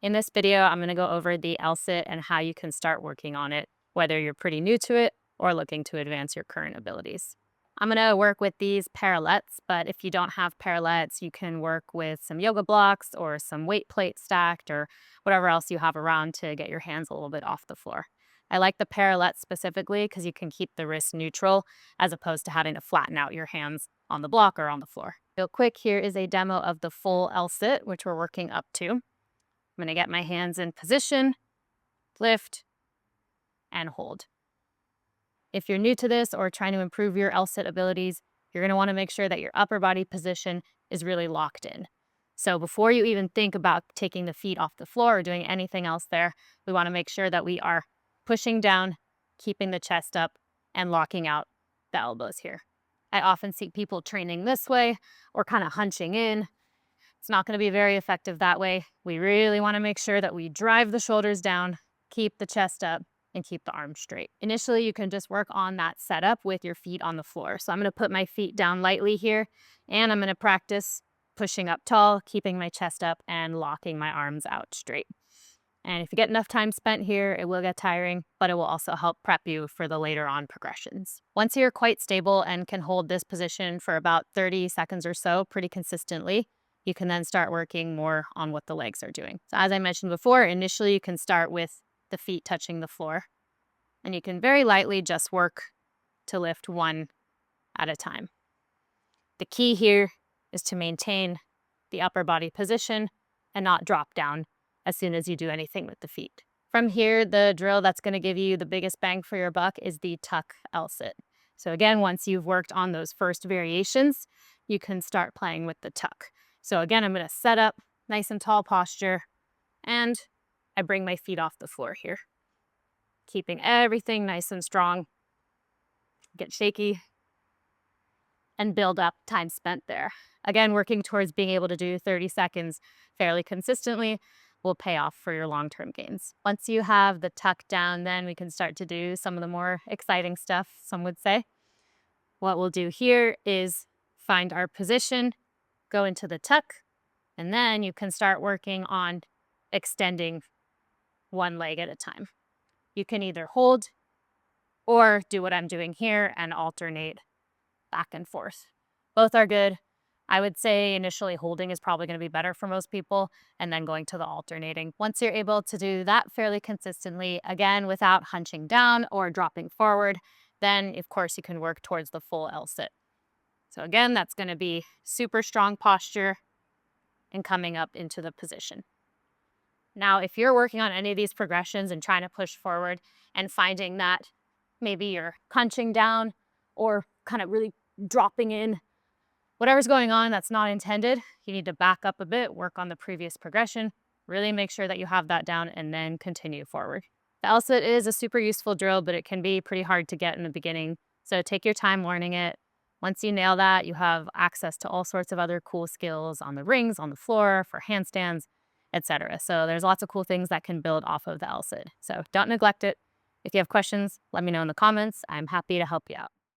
In this video, I'm going to go over the lsit and how you can start working on it, whether you're pretty new to it or looking to advance your current abilities. I'm going to work with these parallettes, but if you don't have parallettes, you can work with some yoga blocks or some weight plates stacked or whatever else you have around to get your hands a little bit off the floor. I like the parallettes specifically because you can keep the wrist neutral as opposed to having to flatten out your hands on the block or on the floor. Real quick, here is a demo of the full lsit, which we're working up to. I'm going to get my hands in position, lift, and hold. If you're new to this or trying to improve your lsit abilities, you're going to want to make sure that your upper body position is really locked in. So before you even think about taking the feet off the floor or doing anything else there, we want to make sure that we are pushing down, keeping the chest up, and locking out the elbows here. I often see people training this way or kind of hunching in. It's not going to be very effective that way. We really want to make sure that we drive the shoulders down, keep the chest up, and keep the arms straight. Initially, you can just work on that setup with your feet on the floor. So I'm going to put my feet down lightly here, and I'm going to practice pushing up tall, keeping my chest up, and locking my arms out straight. And if you get enough time spent here, it will get tiring, but it will also help prep you for the later on progressions. Once you're quite stable and can hold this position for about 30 seconds or so pretty consistently, you can then start working more on what the legs are doing. So as I mentioned before, initially you can start with the feet touching the floor, and you can very lightly just work to lift one at a time. The key here is to maintain the upper body position and not drop down as soon as you do anything with the feet. From here, the drill that's going to give you the biggest bang for your buck is the tuck lsit. So again, once you've worked on those first variations, you can start playing with the tuck. So again, I'm going to set up nice and tall posture, and I bring my feet off the floor here, keeping everything nice and strong. Get shaky and build up time spent there. Again, working towards being able to do 30 seconds fairly consistently will pay off for your long-term gains. Once you have the tuck down, then we can start to do some of the more exciting stuff, some would say. What we'll do here is find our position, go into the tuck, and then you can start working on extending one leg at a time. You can either hold or do what I'm doing here and alternate back and forth. Both are good. I would say initially holding is probably going to be better for most people, and then going to the alternating. Once you're able to do that fairly consistently, again, without hunching down or dropping forward, then of course you can work towards the full lsit. So again, that's going to be super strong posture and coming up into the position. Now, if you're working on any of these progressions and trying to push forward and finding that maybe you're hunching down or kind of really dropping in, whatever's going on that's not intended, you need to back up a bit, work on the previous progression, really make sure that you have that down, and then continue forward. The lsit is a super useful drill, but it can be pretty hard to get in the beginning. So take your time learning it. Once you nail that, you have access to all sorts of other cool skills on the rings, on the floor, for handstands, etc. So there's lots of cool things that can build off of the lsit. So don't neglect it. If you have questions, let me know in the comments. I'm happy to help you out.